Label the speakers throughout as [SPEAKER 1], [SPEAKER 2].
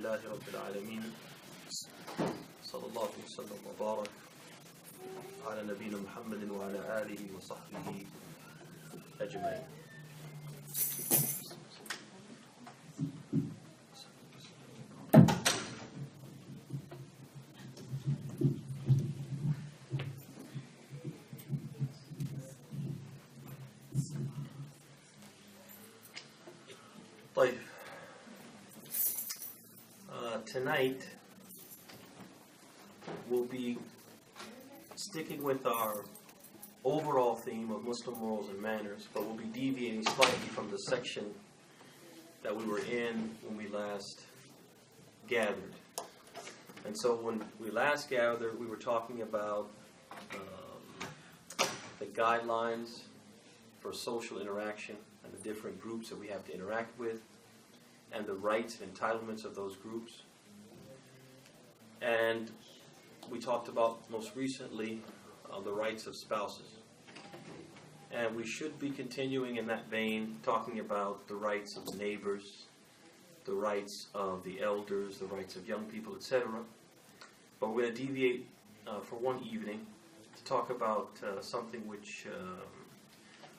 [SPEAKER 1] لله رب العالمين صلى الله وسلم وبارك على نبينا محمد وعلى آله وصحبه أجمعين. طيب, tonight we'll be sticking with our overall theme of Muslim morals and manners, but we'll be deviating slightly from the section that we were in when we last gathered. And so when we last gathered, we were talking about the guidelines for social interaction and the different groups that we have to interact with, and the rights and entitlements of those groups. And we talked about, most recently, the rights of spouses. And we should be continuing in that vein, talking about the rights of the neighbors, the rights of the elders, the rights of young people, etc. But we're going to deviate for one evening to talk about something which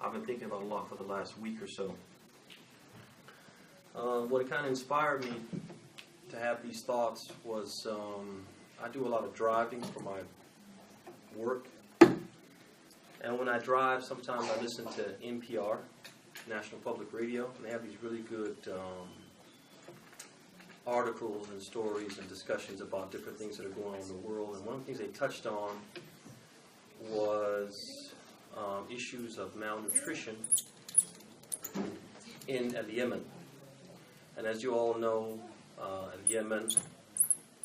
[SPEAKER 1] I've been thinking about a lot for the last week or so. What kind of inspired me to have these thoughts was I do a lot of driving for my work. And when I drive, sometimes I listen to NPR, National Public Radio, and they have these really good articles and stories and discussions about different things that are going on in the world. And one of the things they touched on was issues of malnutrition in Yemen. And as you all know, Yemen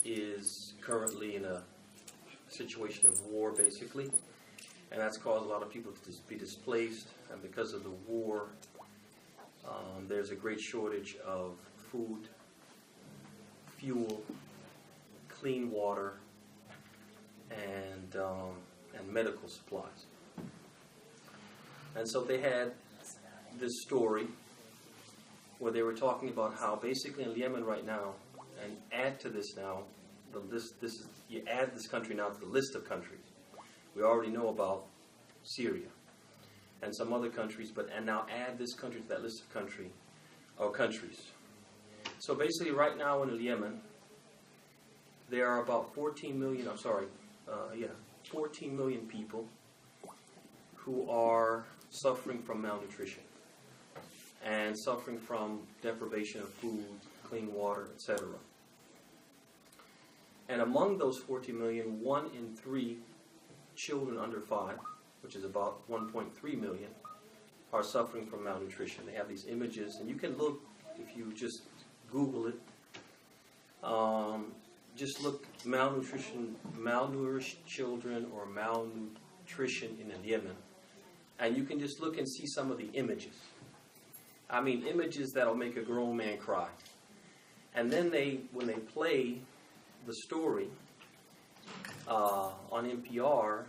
[SPEAKER 1] is currently in a situation of war, basically. And that's caused a lot of people to be displaced. And because of the war, there's a great shortage of food, fuel, clean water, and medical supplies. And so they had this story where they were talking about how basically in Yemen right now, and add to this now, you add this country now to the list of countries. We already know about Syria and some other countries, and now add this country to that list of countries. So basically right now in Yemen, there are about 14 million people who are suffering from malnutrition and suffering from deprivation of food, clean water, etc. And among those 40 million, 1 in 3 children under 5, which is about 1.3 million, are suffering from malnutrition. They have these images, and you can look, if you just Google it, just look malnutrition, malnourished children or malnutrition in Yemen, and you can just look and see some of the images. I mean, images that'll make a grown man cry. And then when they play the story on NPR,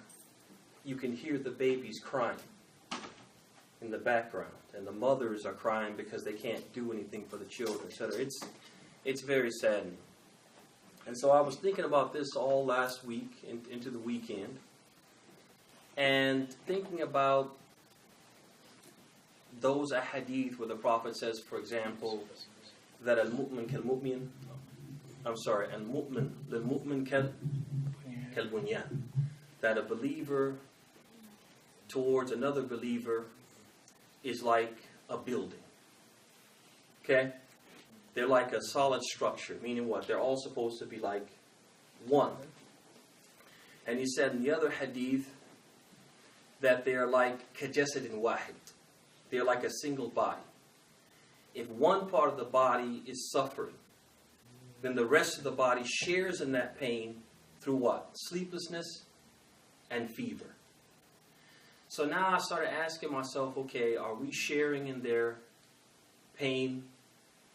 [SPEAKER 1] you can hear the babies crying in the background, and the mothers are crying because they can't do anything for the children, etc. It's very saddening. And so I was thinking about this all last week into the weekend, and thinking about those ahadith where the Prophet says, for example, that al-mu'min kal-mu'min, al-mu'min lil-mu'min kal-bunyan, that a believer towards another believer is like a building. Okay? They're like a solid structure, meaning what? They're all supposed to be like one. And he said in the other hadith that they're like kajasadin wahid. They're like a single body. If one part of the body is suffering, then the rest of the body shares in that pain through what? Sleeplessness and fever. So now I started asking myself, okay, are we sharing in their pain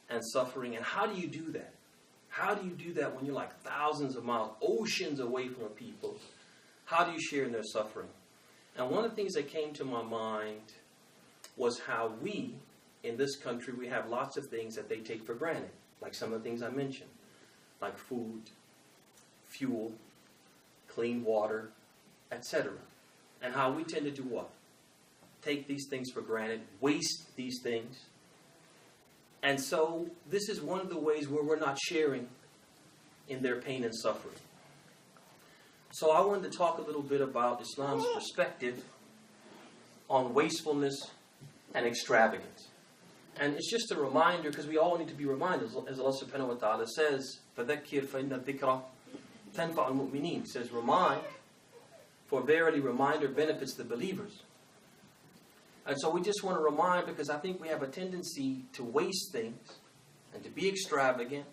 [SPEAKER 1] and suffering? And how do you do that? How do you do that when you're like thousands of miles, oceans away from people? How do you share in their suffering? And one of the things that came to my mind was how we, in this country, we have lots of things that they take for granted, like some of the things I mentioned. like food, fuel, clean water, etc. And how we tend to do what? Take these things for granted, waste these things. And so this is one of the ways where we're not sharing in their pain and suffering. So I wanted to talk a little bit about Islam's perspective on wastefulness and extravagance. And it's just a reminder, because we all need to be reminded, as Allah subhanahu wa ta'ala says, فَذَكِّرْ فَإِنَّ الذِّكْرَ تَنْفَعُ الْمُؤْمِنِينَ. He says, remind, for verily reminder benefits the believers. And so we just want to remind, because I think we have a tendency to waste things and to be extravagant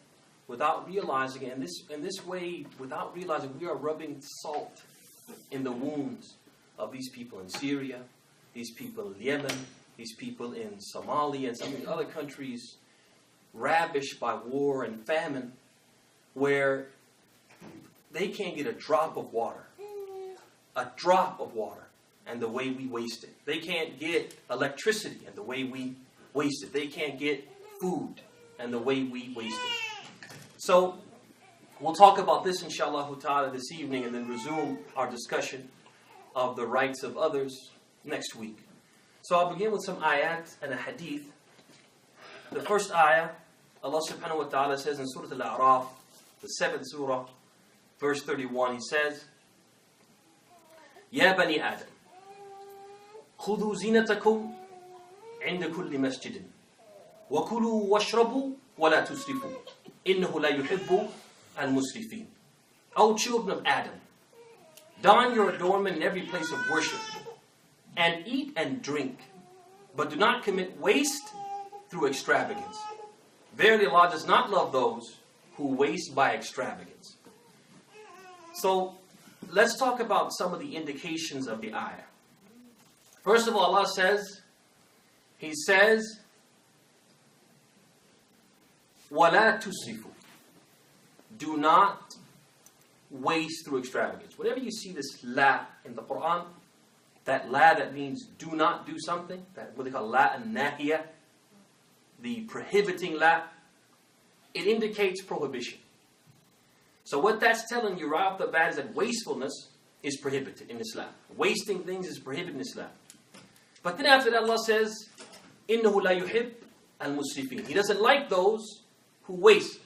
[SPEAKER 1] without realizing it. And this way, without realizing, we are rubbing salt in the wounds of these people in Syria, these people in Yemen, these people in Somalia and some of the other countries ravished by war and famine, where they can't get a drop of water. A drop of water, and the way we waste it. They can't get electricity, and the way we waste it. They can't get food, and the way we waste it. So, we'll talk about this inshallah ta'ala this evening, and then resume our discussion of the rights of others next week. So I'll begin with some ayat and a hadith. The first ayah, Allah subhanahu wa ta'ala says in Surah Al-A'raf, the 7th surah, verse 31, He says, يا بني آدم خذوا زينتكم عند كل مسجد وكلوا واشربوا ولا تسرفوا إنه لا يحب المسرفين. O children of Adam, don your adornment in every place of worship, and eat and drink, but do not commit waste through extravagance. Verily Allah does not love those who waste by extravagance. So, let's talk about some of the indications of the ayah. First of all, Allah says, He says, وَلَا تُسْرِفُوا. Do not waste through extravagance. Whenever you see this la in the Quran, that la that means do not do something, that what they call la an-nahiya, the prohibiting la, it indicates prohibition. So what that's telling you right off the bat is that wastefulness is prohibited in Islam. Wasting things is prohibited in Islam. But then after that Allah says, إِنَّهُ لَا يُحِبْ الْمُسْرِفِينَ. He doesn't like those who waste.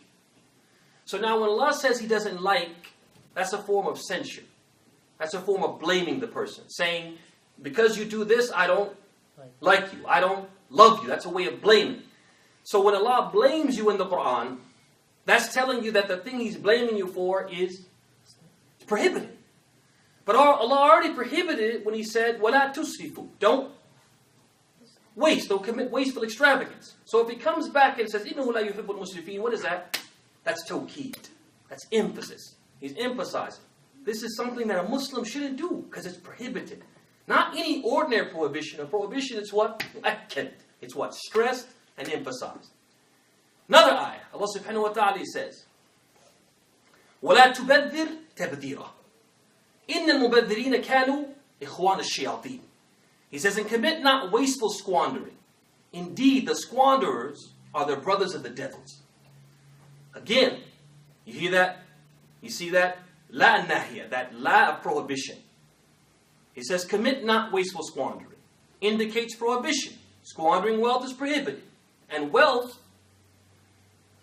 [SPEAKER 1] So now when Allah says He doesn't like, that's a form of censure. That's a form of blaming the person. Saying, because you do this, I don't like you. I don't love you. That's a way of blaming. So when Allah blames you in the Quran, that's telling you that the thing He's blaming you for is prohibited. But Allah already prohibited it when He said, وَلَا تُسْرِفُوا. Don't waste. Don't commit wasteful extravagance. So if He comes back and says, إِنَّهُ لَا يُحِبُّ الْمُسْرِفِينَ, what is that? That's tawqeed. That's emphasis. He's emphasizing. This is something that a Muslim shouldn't do because it's prohibited. Not any ordinary prohibition. A prohibition is what? Mu'akkad. It's what? Stressed and emphasized. Another ayah, Allah subhanahu wa ta'ala says, وَلَا تُبَذِّرْ تَبْذِيرًا إِنَّ الْمُبَذِّرِينَ كَانُوا إِخْوَانَ الشَّيَاطِينَ. He says, and commit not wasteful squandering. Indeed, the squanderers are the brothers of the devils. Again, you hear that? You see that? La nahiya, that la of prohibition. He says, commit not wasteful squandering. Indicates prohibition. Squandering wealth is prohibited. And wealth,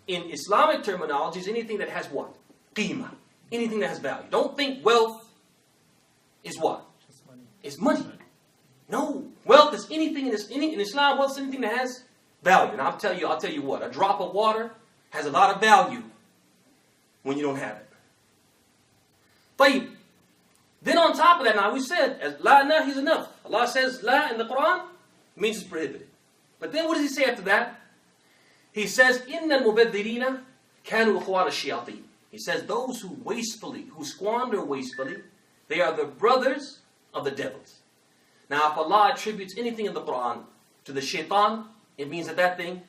[SPEAKER 1] in Islamic terminology, is anything that has what? Qima. Anything that has value. Don't think wealth is what? It's money. No. Wealth is anything in Islam, wealth is anything that has value. And I'll tell you what. A drop of water has a lot of value when you don't have it. طيب. Then on top of that, now we said, as la nahi is enough. Allah says la in the Quran, means it's prohibited. But then what does He say after that? He says, إِنَّ الْمُبَذِّرِينَ كَانُوا إِخْوَانَ الشَّيَاطِينَ. He says, those who squander wastefully, they are the brothers of the devils. Now, if Allah attributes anything in the Quran to the shaitan, it means that thing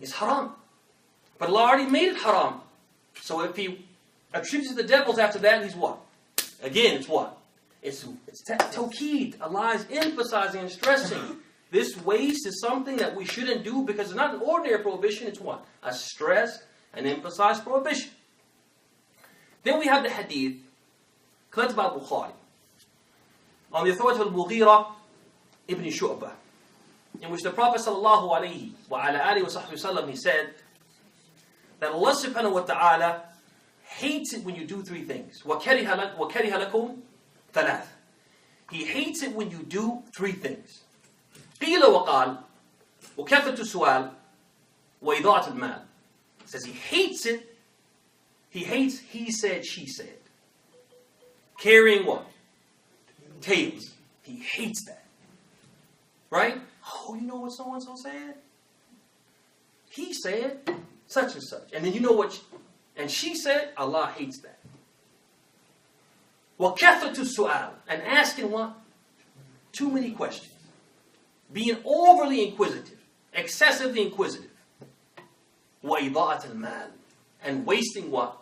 [SPEAKER 1] is haram. But Allah already made it haram. So if He attributes to the devils after that, He's what? Again, it's what? It's tawqeed. Allah is emphasizing and stressing. This waste is something that we shouldn't do because it's not an ordinary prohibition. It's what? A stressed and emphasized prohibition. Then we have the hadith, collected by Bukhari, on the authority of Al-Mughira ibn Shu'bah, in which the Prophet sallallahu alayhi wa ala alihi wa sallam, he said that Allah subhanahu wa ta'ala hates it when you do three things. وَكَرِهَ لَكُمْ ثَلَاث. He hates it when you do three things. قِيلَ وَقَالَ وَكَثَّةُ السُّؤَالِ وَإِضَاعَةُ الْمَالِ. He says he hates it. He hates he said, she said. Carrying what? Tales. He hates that. Right? Oh, you know what so-and-so said? He said such and such. And then you know what? And she said, Allah hates that. وَكَثَّةُ السُّؤَالِ. And asking what? Too many questions. Being overly inquisitive. Excessively inquisitive. وَإِضَاءَةَ الْمَالِ. And wasting what?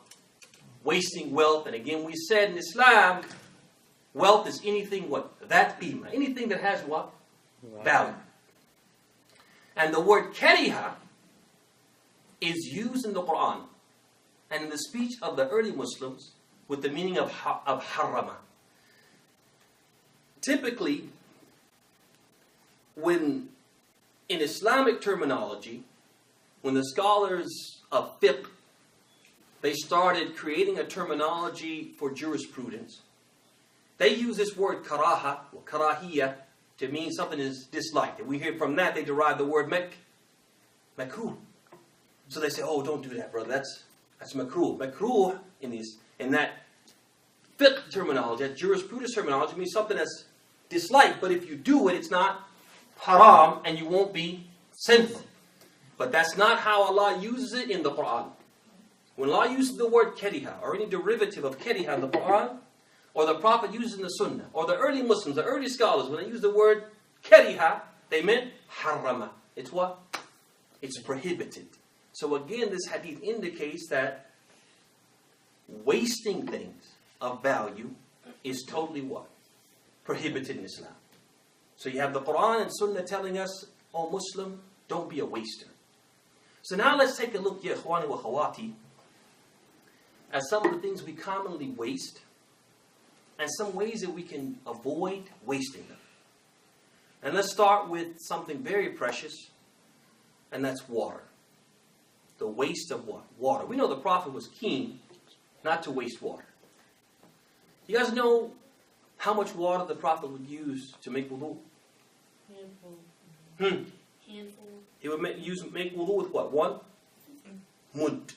[SPEAKER 1] Wasting wealth. And again, we said in Islam, wealth is anything what? That qima. Anything that has what? Value. And the word kariha is used in the Quran and in the speech of the early Muslims with the meaning of harrama. Typically, when in Islamic terminology, when the scholars of fiqh, they started creating a terminology for jurisprudence, they use this word karaha or karahiyya to mean something is disliked. And we hear from that they derive the word makruh. So they say, oh, don't do that, brother. That's makruh. Makruh in that fiqh terminology, that jurisprudence terminology, means something that's disliked. But if you do it, it's not haram and you won't be sinful. But that's not how Allah uses it in the Quran. When Allah uses the word kariha or any derivative of kariha in the Quran, or the Prophet uses in the Sunnah, or the early Muslims, the early scholars, when they use the word kariha, they meant harrama. It's what? It's prohibited. So again, this hadith indicates that wasting things of value is totally what? Prohibited in Islam. So you have the Quran and Sunnah telling us, oh Muslim, don't be a waster. So now let's take a look, ya ikhwani wa khawati, at some of the things we commonly waste, and some ways that we can avoid wasting them. And let's start with something very precious, and that's water. The waste of what? Water. We know the Prophet was keen not to waste water. You guys know how much water the Prophet would use to make wudu? Handful. He would make wudu with what? One mud.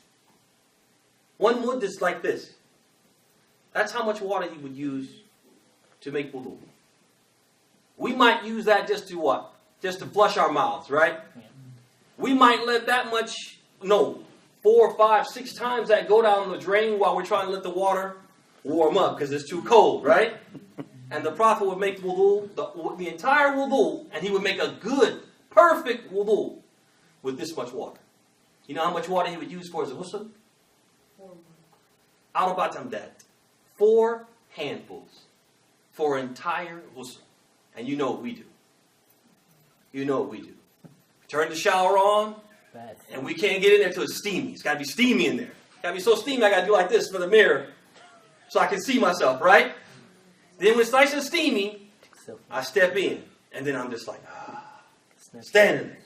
[SPEAKER 1] One mud is like this. That's how much water he would use to make wudu. We might use that just to what? Just to flush our mouths, right? Yeah. We might let that much, 4, 5, 6 times that go down the drain while we're trying to let the water warm up because it's too cold, right? And the Prophet would make wudu, the entire wudu, and he would make a good, perfect wudu with this much water. You know how much water he would use for his ghusl? 4 handfuls for entire ghusl. And you know what we do. You know what we do. Turn the shower on, and we can't get in there until it's steamy. It's got to be steamy in there. It's got to be so steamy I got to do like this for the mirror so I can see myself, right? Then when it's nice and steamy, I step in. And then I'm just like, standing there.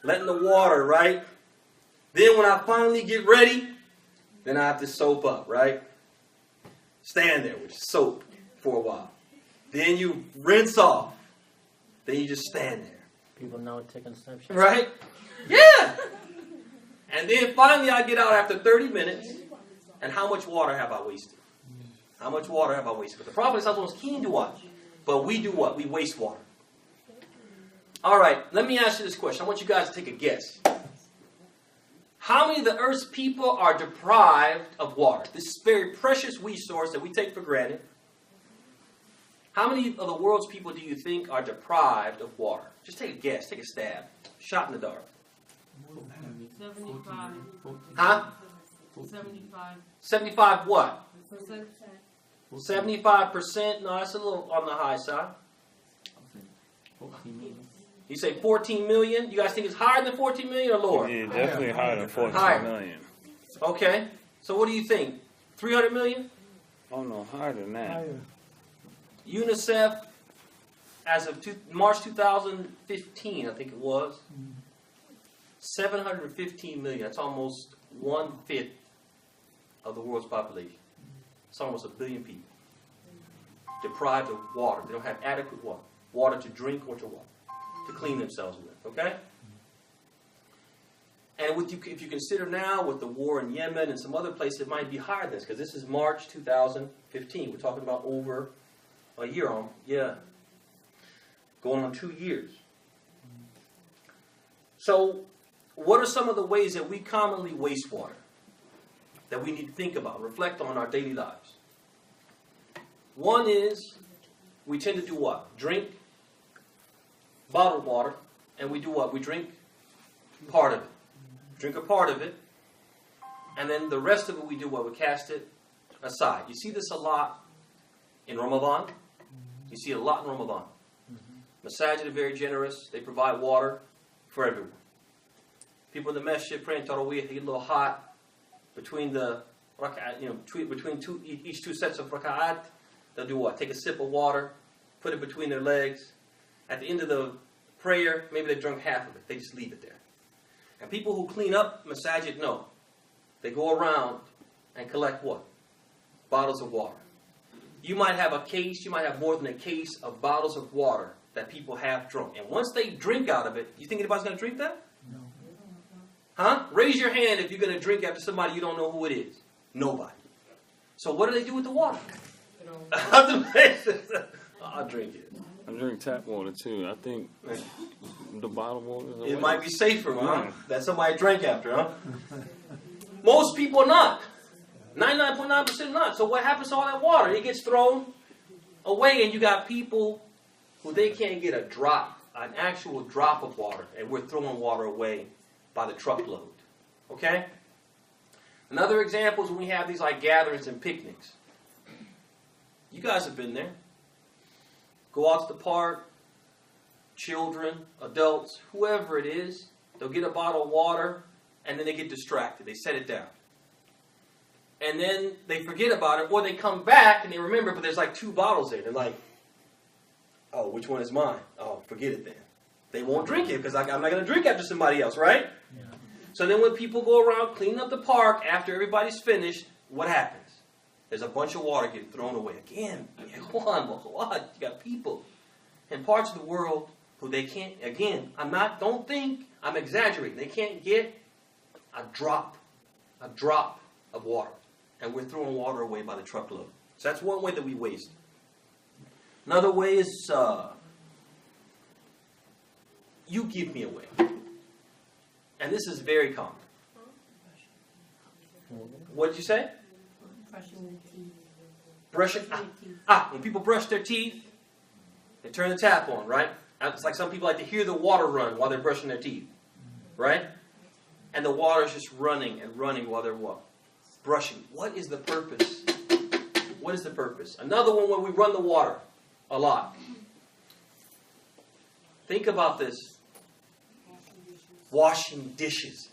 [SPEAKER 1] Letting the water, right? Then when I finally get ready, then I have to soap up, right? Stand there with soap for a while. Then you rinse off. Then you just stand there.
[SPEAKER 2] People know taking snapshots.
[SPEAKER 1] Right? Yeah! And then finally I get out after 30 minutes. And how much water have I wasted? How much water have I wasted? But the Prophet was keen to watch. But we do what? We waste water. Alright, let me ask you this question. I want you guys to take a guess. How many of the earth's people are deprived of water? This very precious resource that we take for granted. How many of the world's people do you think are deprived of water? Just take a guess. Take a stab. Shot in the dark.
[SPEAKER 3] 75.
[SPEAKER 1] Huh?
[SPEAKER 3] 75.
[SPEAKER 1] 75 what? 75%? No, that's a little on the high side. You say 14 million? You guys think it's higher than 14 million or lower?
[SPEAKER 4] Yeah, definitely higher than 14 million.
[SPEAKER 1] Okay. So what do you think? 300 million?
[SPEAKER 4] Oh no, higher than that.
[SPEAKER 1] UNICEF, as of March 2015, I think it was, 715 million. That's almost 1/5 of the world's population. It's almost 1 billion people deprived of water. They don't have adequate water to drink or to clean themselves with. Okay? And if you consider now with the war in Yemen and some other places, it might be higher than this, because this is March 2015. We're talking about over a year on, going on 2 years. So, what are some of the ways that we commonly waste water that we need to think about, reflect on our daily lives? One is, we tend to do what? Drink bottled water, and we do what? We drink part of it. Drink a part of it, and then the rest of it we do what? We cast it aside. You see this a lot in Ramadan. You see it a lot in Ramadan. Masajid are very generous. They provide water for everyone. People in the masjid praying Taraweeh, they get a little hot between the rak'at, between each two sets of rak'at. They'll do what? Take a sip of water, put it between their legs. At the end of the prayer, maybe they've drunk half of it. They just leave it there. And people who clean up masajid know. They go around and collect what? Bottles of water. You might have a case, you might have more than a case of bottles of water that people have drunk. And once they drink out of it, you think anybody's going to drink that?
[SPEAKER 5] No.
[SPEAKER 1] Huh? Raise your hand if you're going to drink after somebody you don't know who it is. Nobody. So what do they do with the water? I'll drink it.
[SPEAKER 4] I drink tap water too. I think the bottled water is
[SPEAKER 1] It might be safer, huh? That somebody drank after, huh? Most people are not. 99.9% not. So what happens to all that water? It gets thrown away, and you got people who they can't get a drop, an actual drop of water, and we're throwing water away by the truckload. Okay? Another example is when we have these like gatherings and picnics. You guys have been there. Go out to the park, children, adults, whoever it is, they'll get a bottle of water, and then they get distracted. They set it down. And then they forget about it, or they come back and they remember, but there's like 2 bottles there. They're like, oh, which one is mine? Oh, forget it then. They won't drink it, because I'm not going to drink after somebody else, right?
[SPEAKER 5] Yeah.
[SPEAKER 1] So then when people go around cleaning up the park after everybody's finished, what happens? There's a bunch of water getting thrown away. Again, you got people in parts of the world who they can't, again, don't think I'm exaggerating. They can't get a drop of water. And we're throwing water away by the truckload. So that's one way that we waste. Another way is, you give me away. And this is very common. What did you say? Brushing. When people brush their teeth, they turn the tap on, right? It's like some people like to hear the water run while they're brushing their teeth, right? And the water is just running and running while they're what? Brushing. What is the purpose? What is the purpose? Another one where we run the water a lot. Think about this. Washing dishes.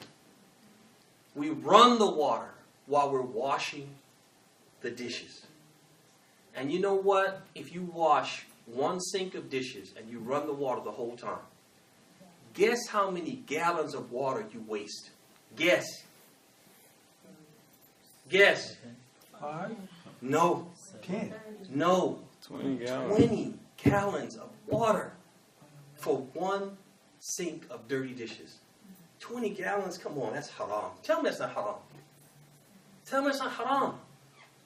[SPEAKER 1] We run the water while we're washing the dishes. And you know what? If you wash one sink of dishes and you run the water the whole time, guess how many gallons of water you waste? Guess. Guess.
[SPEAKER 5] 5?
[SPEAKER 1] No.
[SPEAKER 5] 10?
[SPEAKER 1] No.
[SPEAKER 4] 20 gallons.
[SPEAKER 1] 20 gallons of water for one sink of dirty dishes. 20 gallons? Come on, that's haram. Tell me that's not haram. Tell me that's not haram.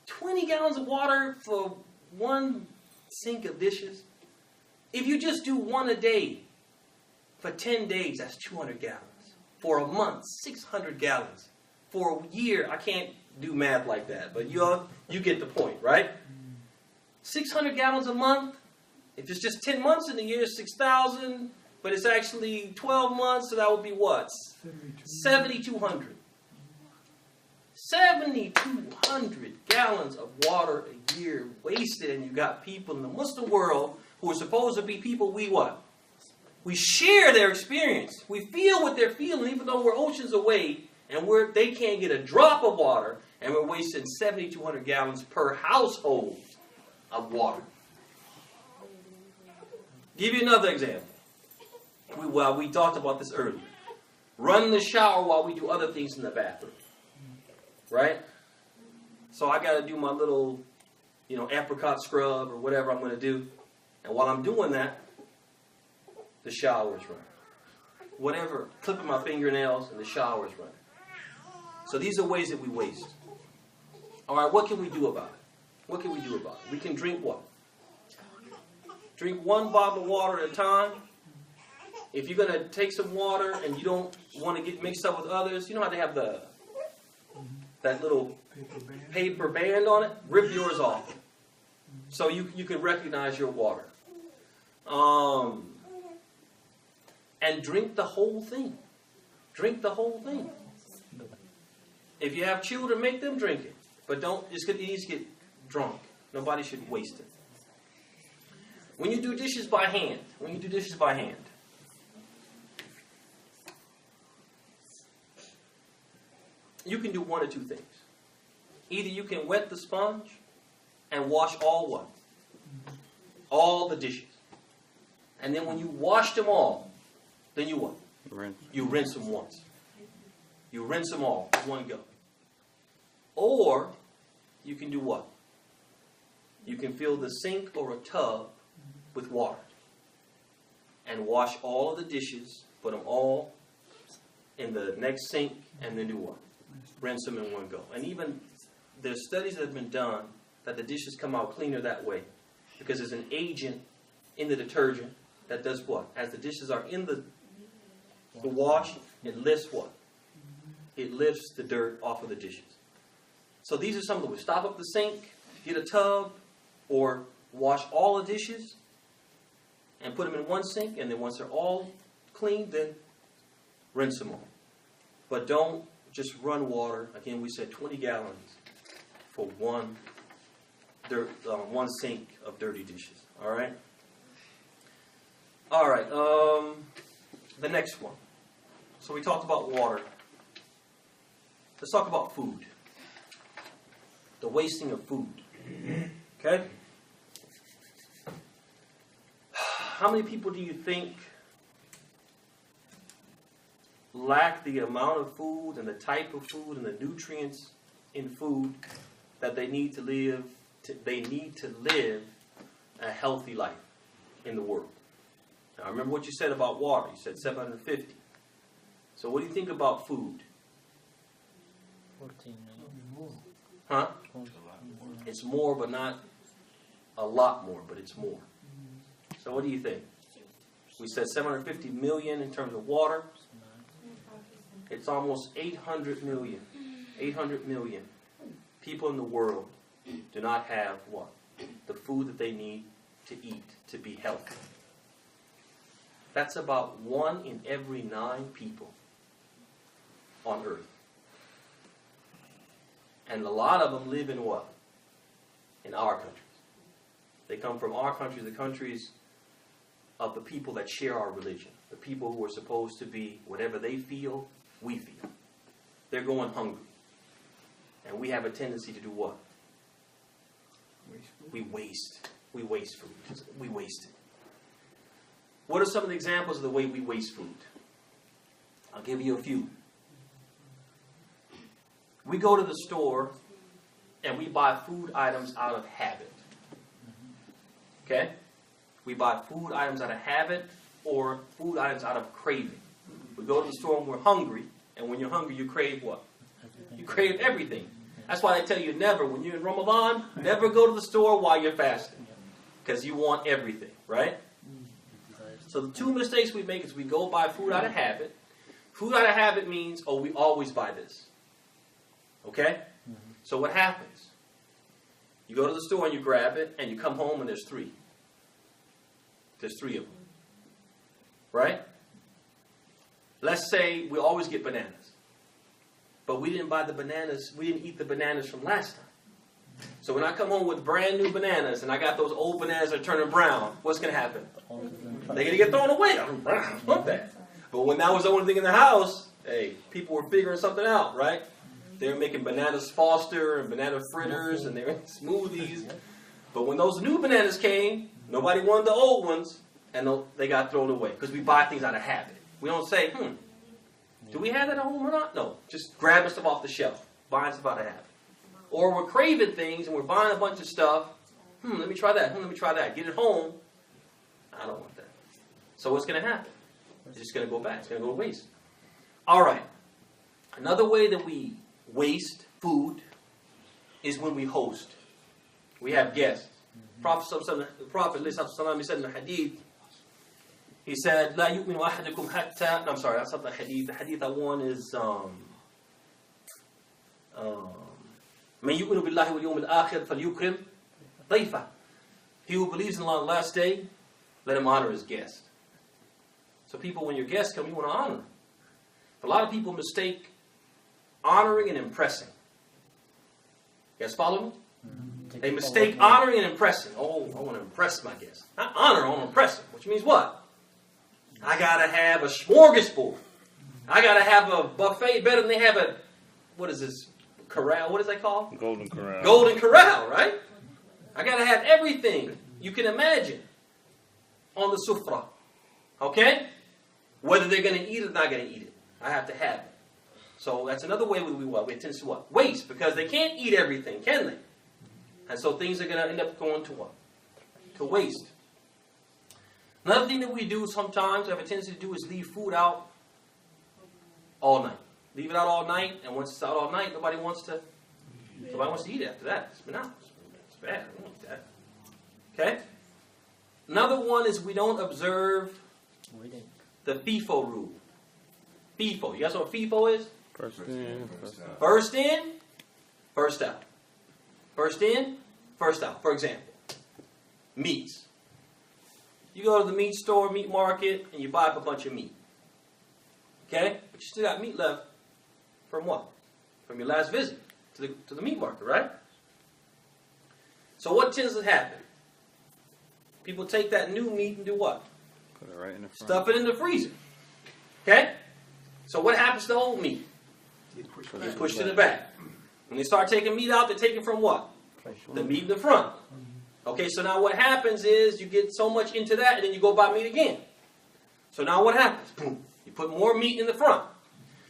[SPEAKER 1] 20 gallons of water for one sink of dishes. If you just do one a day, for 10 days, that's 200 gallons. For a month, 600 gallons. For a year, I can't do math like that, but you get the point, right? 600 gallons a month. If it's just 10 months in the year, 6,000. But it's actually 12 months, so that would be what? 7,200. 7,200 gallons of water a year wasted, and you got people in the Muslim world who are supposed to be people we what? We share their experience. We feel what they're feeling, even though we're oceans away, and they can't get a drop of water, And we're wasting 7,200 gallons per household of water. Give you another example. We talked about this earlier. Run the shower while we do other things in the bathroom. Right? So I got to do my little, apricot scrub or whatever I'm going to do. And while I'm doing that, the shower's running. Whatever, clipping my fingernails and the shower's running. So these are ways that we waste. All right, what can we do about it? What can we do about it? We can drink what? Drink one bottle of water at a time. If you're going to take some water and you don't want to get mixed up with others, you know how they have that little paper band on it? Rip yours off. So you can recognize your water. And drink the whole thing. Drink the whole thing. If you have children, make them drink it. But it needs to get drunk. Nobody should waste it. When you do dishes by hand, you can do one or two things. Either you can wet the sponge and wash all what? All the dishes. And then when you wash them all, then you what? You rinse them once. You rinse them all in one go. Or you can do what? You can fill the sink or a tub with water and wash all of the dishes, put them all in the next sink, and then do what? Rinse them in one go. And even there's studies that have been done that the dishes come out cleaner that way because there's an agent in the detergent that does what? As the dishes are in the wash, it lifts what? It lifts the dirt off of the dishes. So these are some of the ways. Stop up the sink, get a tub, or wash all the dishes and put them in one sink, and then once they're all clean, then rinse them all. But don't just run water. Again, we said 20 gallons for one sink of dirty dishes. All right? All right. The next one. So we talked about water. Let's talk about food. The wasting of food. Okay? How many people do you think lack the amount of food and the type of food and the nutrients in food that they need to live a healthy life in the world? Now remember what you said about water. You said 750. So what do you think about food?
[SPEAKER 2] 14 million.
[SPEAKER 1] Huh? It's more, but not a lot more, but it's more. So what do you think? We said 750 million in terms of water. It's almost 800 million. 800 million people in the world do not have what? The food that they need to eat to be healthy. That's about 1 in every 9 people on earth. And a lot of them live in what? In our countries. They come from our countries, the countries of the people that share our religion. The people who are supposed to be whatever they feel, we feel. They're going hungry. And we have a tendency to do what? We waste. We waste food. We waste it. What are some of the examples of the way we waste food? I'll give you a few. We go to the store and we buy food items out of habit. Okay? We buy food items out of habit or food items out of craving. We go to the store and we're hungry, and when you're hungry, you crave what? You crave everything. That's why they tell you never, when you're in Ramadan, never go to the store while you're fasting. Because you want everything, right? So the 2 mistakes we make is we go buy food out of habit. Food out of habit means, oh, we always buy this. Okay? So what happens? You go to the store and you grab it, and you come home and there's 3. There's 3 of them. Right? Let's say we always get bananas. But we didn't buy the bananas, we didn't eat the bananas from last time. So when I come home with brand new bananas, and I got those old bananas that are turning brown, what's going to happen? They're going to get thrown away. I don't want that. But when that was the only thing in the house, hey, people were figuring something out, right? They're making bananas Foster and banana fritters and they're in smoothies. But when those new bananas came, nobody wanted the old ones, and they got thrown away because we buy things out of habit. We don't say, do we have that at home or not? No, just grabbing stuff off the shelf, buying stuff out of habit. Or we're craving things and we're buying a bunch of stuff. Let me try that. Let me try that. Get it home. I don't want that. So what's going to happen? It's just going to go back. It's going to go to waste. All right. Another way that we waste food is when we host. We have guests. Prophet said in the hadith, he said, لا يؤمن أحدكم حتى. I'm sorry, that's not the hadith. The hadith I want is من يؤمن بالله واليوم الآخر فليكرم ضيفه. He who believes in Allah on the last day, let him honor his guest. So people, when your guests come, you want to honor them. But a lot of people mistake honoring and impressing. You guys follow me? They mistake honoring and impressing. Oh, I want to impress my guests. Not honor, I want to impress them. Which means what? I got to have a smorgasbord. I got to have a buffet better than they have a, what is this, corral? What is that called?
[SPEAKER 4] Golden Corral.
[SPEAKER 1] Golden Corral, right? I got to have everything you can imagine on the sufra. Okay? Whether they're going to eat it or not going to eat it. I have to have it. So that's another way we what? We tend to what? Waste. Because they can't eat everything, can they? And so things are going to end up going to what? To waste. Another thing that we do sometimes, we have a tendency to do, is leave food out all night. Leave it out all night, and once it's out all night, nobody wants to eat it after that. It's been out. It's bad. I don't want that. Okay? Another one is we don't observe the FIFO rule. FIFO. You guys know what FIFO is?
[SPEAKER 4] First in, first out.
[SPEAKER 1] First in, first out. First in, first out. For example, meats. You go to the meat store, meat market, and you buy up a bunch of meat. Okay? But you still got meat left from what? From your last visit to the meat market, right? So what tends to happen? People take that new meat and do what?
[SPEAKER 4] Put it right in the front.
[SPEAKER 1] Stuff it in the freezer. Okay? So what happens to the old meat? You push to the back. When they start taking meat out, they're taking from what? The meat in the front. Okay, so now what happens is you get so much into that and then you go buy meat again. So now what happens? Boom. You put more meat in the front.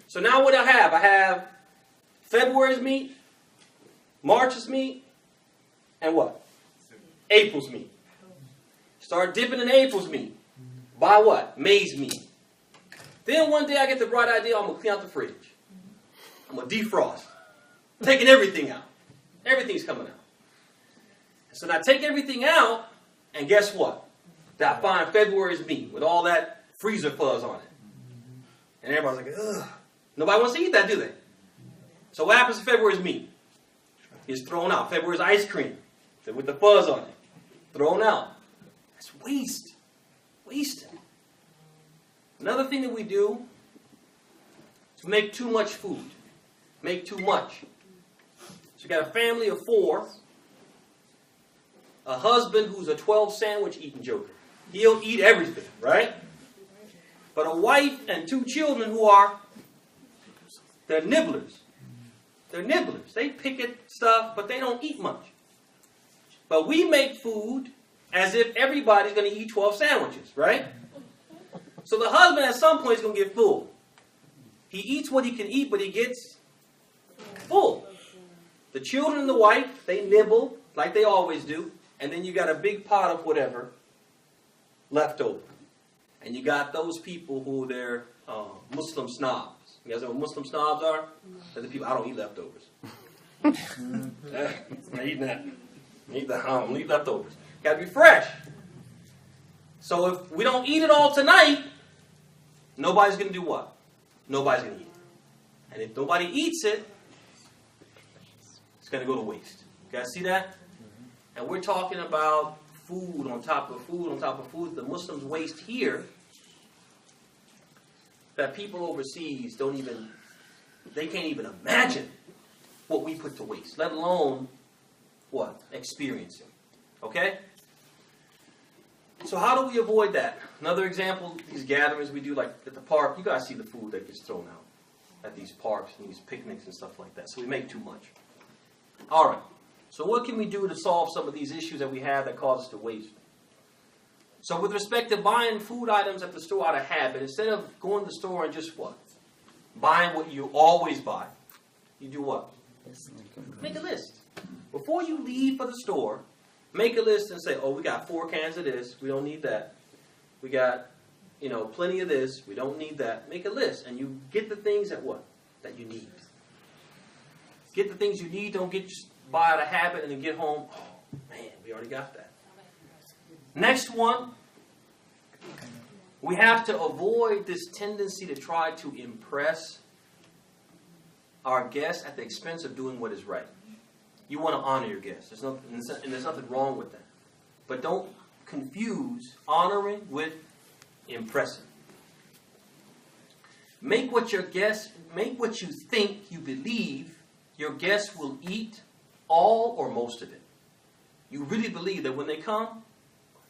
[SPEAKER 1] So now what I have February's meat, March's meat, and what? April's meat. Start dipping in April's meat. Buy what? May's meat. Then one day I get the bright idea, I'm going to clean out the fridge. I'm going to defrost. Taking everything out. Everything's coming out. So now I take everything out, and guess what? I find February's meat with all that freezer fuzz on it. And everybody's like, ugh. Nobody wants to eat that, do they? So what happens to February's meat? It's thrown out. February's ice cream with the fuzz on it. Thrown out. That's waste. Wasting. Another thing that we do is make too much food. Make too much. So you got a family of 4. A husband who's a 12 sandwich eating joker. He'll eat everything, right? But a wife and 2 children who they're nibblers. They're nibblers. They pick at stuff, but they don't eat much. But we make food as if everybody's going to eat 12 sandwiches, right? So the husband at some point is going to get full. He eats what he can eat, but he gets full. The children and the wife, they nibble like they always do. And then you got a big pot of whatever left over. And you got those people who they're Muslim snobs. You guys know what Muslim snobs are? They're the people, I don't eat leftovers. I'm not eating that. I don't eat leftovers. Got to be fresh. So if we don't eat it all tonight, nobody's going to do what? Nobody's going to eat it. And if nobody eats it, it's going to go to waste. You guys see that? And we're talking about food on top of food on top of food. The Muslims waste here that people overseas they can't even imagine what we put to waste, let alone what? Experiencing. Okay? So how do we avoid that? Another example, these gatherings we do like at the park, you guys see the food that gets thrown out. at these parks and these picnics and stuff like that. So we make too much. All right. So what can we do to solve some of these issues that we have that cause us to waste? So with respect to buying food items at the store out of habit, instead of going to the store and just what? Buying what you always buy, you do what? Make a list. Before you leave for the store, make a list and say, oh, we got 4 cans of this. We don't need that. We got, plenty of this. We don't need that. Make a list. And you get the things that what? That you need. Get the things you need. Don't buy out of habit and then get home. Oh, man, we already got that. Next one. We have to avoid this tendency to try to impress our guests at the expense of doing what is right. You want to honor your guests. There's nothing wrong with that. But don't confuse honoring with impressing. Make what you think you believe your guests will eat all or most of it. You really believe that when they come,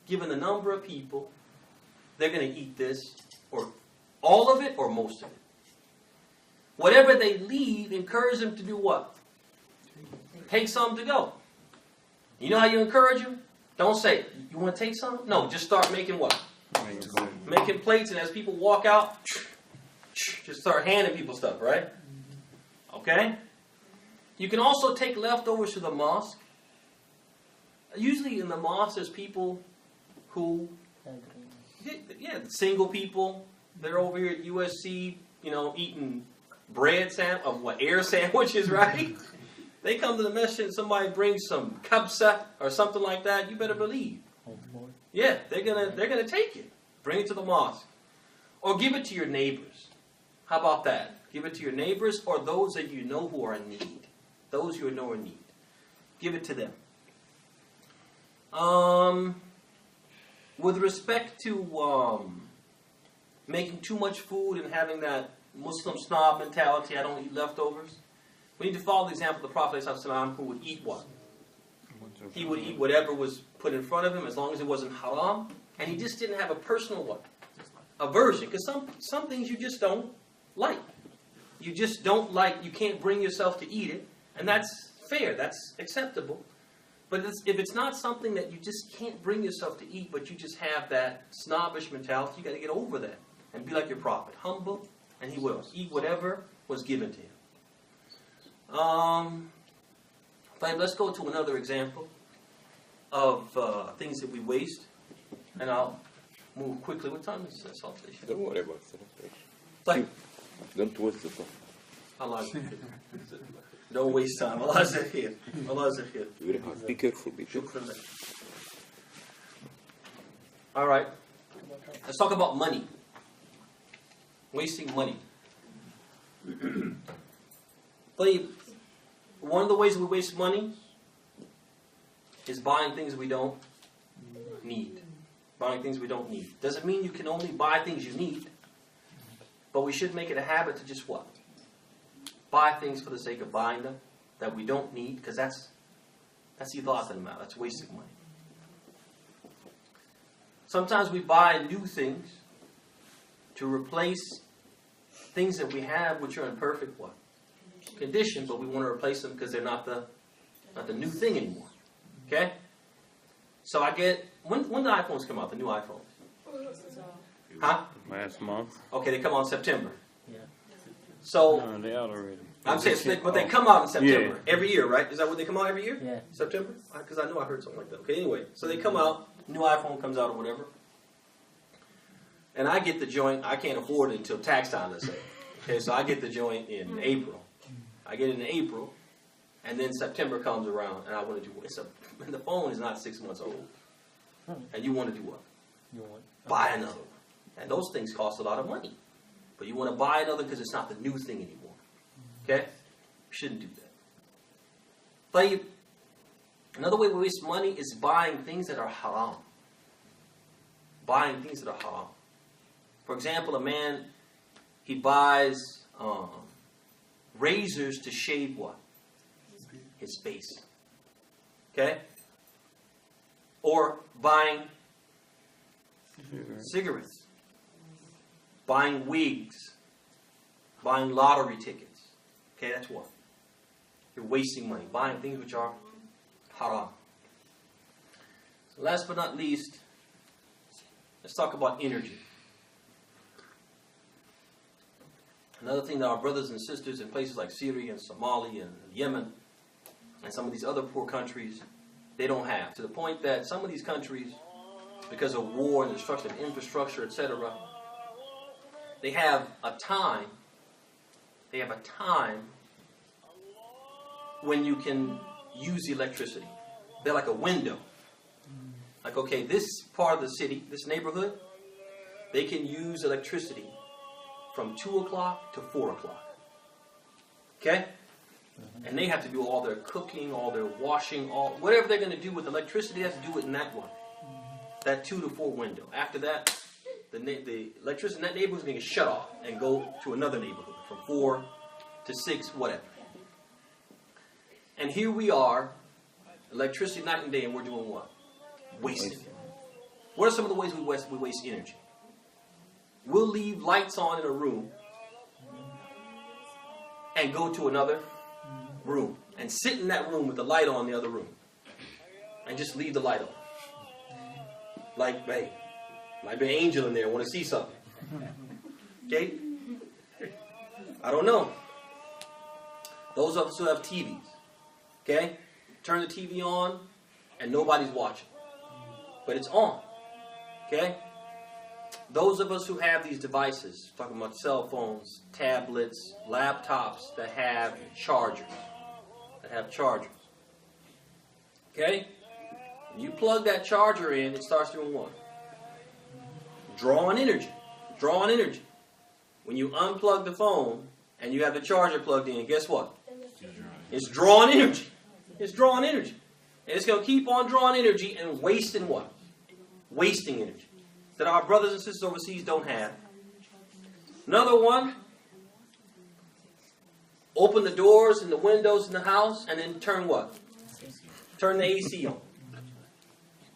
[SPEAKER 1] given the number of people, they're going to eat this, or all of it or most of it. Whatever they leave, encourage them to do what? Take some to go. You know how you encourage them? Don't say, you want to take some? No, just start making what? Making plates, and as people walk out, just start handing people stuff, right? Okay? You can also take leftovers to the mosque. Usually in the mosque, there's people who, single people. They're over here at USC, eating air sandwiches, right? They come to the masjid and somebody brings some kabsa or something like that. You better believe. Yeah, they're gonna take it. Bring it to the mosque, or give it to your neighbors. How about that? Give it to your neighbors or those that you know who are in need. Those you know are in need. Give it to them. With respect to making too much food and having that Muslim snob mentality, I don't eat leftovers. We need to follow the example of the Prophet ﷺ, who would eat what? He would eat whatever was put in front of him as long as it wasn't haram. And he just didn't have a personal what? Aversion. Because some things you just don't like. You just don't like, you can't bring yourself to eat it. And that's fair, that's acceptable. But if it's not something that you just can't bring yourself to eat, but you just have that snobbish mentality, you got to get over that. And be like your Prophet. Humble, and he will. Eat whatever was given to him. Let's go to another example of things that we waste, and I'll move quickly. What time is this?
[SPEAKER 5] Don't worry about
[SPEAKER 1] Like,
[SPEAKER 5] it. Don't waste the time.
[SPEAKER 1] Allah don't waste time. Allah Zakir. Allah Zakir.
[SPEAKER 5] Very hard. Be careful. Be careful.
[SPEAKER 1] All right. Let's talk about money. Wasting money. One of the ways we waste money is buying things we don't need. Buying things we don't need. Doesn't mean you can only buy things you need, but we should make it a habit to just what? Buy things for the sake of buying them that we don't need, because that's idlat, that's wasting money. Sometimes we buy new things to replace things that we have which are in perfect what? Condition, but we want to replace them because they're not the new thing anymore. Okay? So I get, when the iPhones come out, the new iPhones? Huh?
[SPEAKER 4] Last month.
[SPEAKER 1] Okay, they come out in September.
[SPEAKER 2] Yeah.
[SPEAKER 1] So,
[SPEAKER 4] No, they out already.
[SPEAKER 1] I'm saying, but they come out in September.
[SPEAKER 4] Yeah.
[SPEAKER 1] Every year, right? Is that when they come out every year?
[SPEAKER 2] Yeah.
[SPEAKER 1] September? Because I know I heard something like that. Okay, anyway. So they come out, new iPhone comes out or whatever. And I get the joint, I can't afford it until tax time, let's say. Okay, so I get the joint in April. I get it in April, and then September comes around, and I want to do what? And the phone is not 6 months old. And you want to do what?
[SPEAKER 2] You want?
[SPEAKER 1] Buy another one. And those things cost a lot of money. But you want to buy another because it's not the new thing anymore. Okay? You shouldn't do that. Another way we waste money is buying things that are haram. Buying things that are haram. For example, a man, he buys razors to shave what? His face. Okay? Or buying cigarettes. Buying wigs. Buying lottery tickets. Okay, that's what? You're wasting money. Buying things which are haram. So last but not least, let's talk about energy. Another thing that our brothers and sisters in places like Syria and Somalia and Yemen and some of these other poor countries, they don't have. To the point that some of these countries, because of war and destruction of infrastructure, etc., they have a time when you can use the electricity. They're like a window. Like, okay, this part of the city, this neighborhood, they can use electricity from 2 o'clock to 4 o'clock. Okay? And they have to do all their cooking, all their washing, whatever they're going to do with electricity, they have to do it in that one. That 2 to 4 window. After that, the electricity in that neighborhood is going to get shut off and go to another neighborhood from 4 to 6, whatever. And here we are, electricity night and day, and we're doing what? Wasting it. What are some of the ways we waste energy? We'll leave lights on in a room and go to another room and sit in that room with the light on in the other room and just leave the light on. Like, hey, might be an angel in there, want to see something. Okay? I don't know. Those of us who have TVs, okay? Turn the TV on and nobody's watching. But it's on. Okay? Those of us who have these devices, talking about cell phones, tablets, laptops that have chargers. Okay? When you plug that charger in, it starts doing what? Drawing energy. When you unplug the phone and you have the charger plugged in, guess what? It's drawing energy. And it's going to keep on drawing energy and wasting what? Wasting energy. That our brothers and sisters overseas don't have. Another one. Open the doors and the windows in the house and then turn what? Turn the AC on.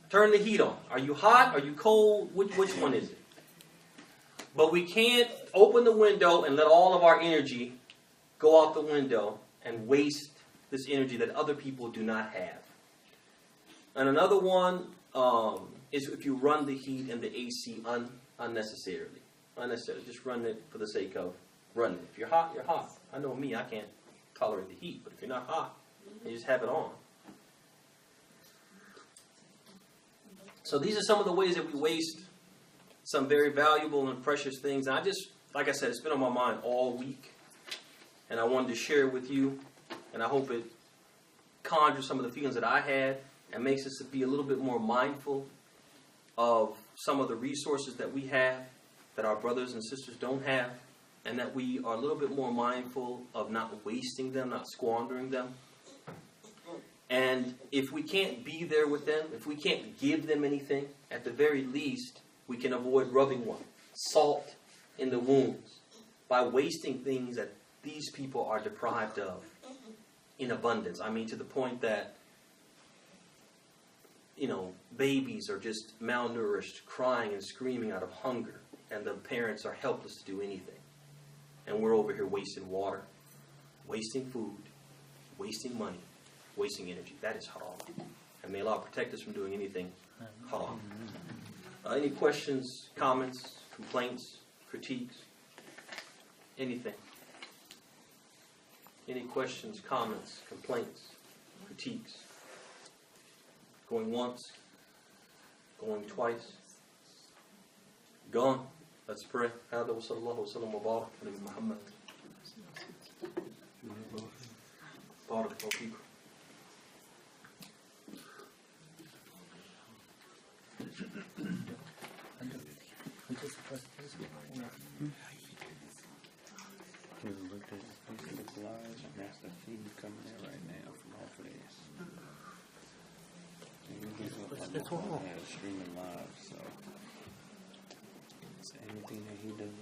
[SPEAKER 1] Turn the heat on. Are you hot? Are you cold? Which one is it? But we can't open the window and let all of our energy go out the window and waste this energy that other people do not have. And another one is if you run the heat and the AC unnecessarily. Just run it for the sake of running it. If you're hot, you're hot. I know me, I can't tolerate the heat. But if you're not hot, you just have it on. So these are some of the ways that we waste some very valuable and precious things. And I just, like I said, it's been on my mind all week. And I wanted to share it with you. And I hope it conjures some of the feelings that I had and makes us to be a little bit more mindful of some of the resources that we have that our brothers and sisters don't have, and that we are a little bit more mindful of not wasting them, not squandering them. And if we can't be there with them, if we can't give them anything, at the very least, we can avoid rubbing what? Salt in the wounds by wasting things that these people are deprived of in abundance. I mean, to the point that, babies are just malnourished, crying and screaming out of hunger, and the parents are helpless to do anything. And we're over here wasting water, wasting food, wasting money, wasting energy. That is haram. And may Allah protect us from doing anything haram. Any questions, comments, complaints, critiques? Anything? Any questions, comments, complaints, critiques? Going once? Going twice? Gone? Let's pray. هذا وصلى الله وسلم وبارك على محمد. بارك الله فيكم.
[SPEAKER 6] That's the feed coming in right now from off of this.
[SPEAKER 2] It's all.
[SPEAKER 6] Streaming live, so anything that he does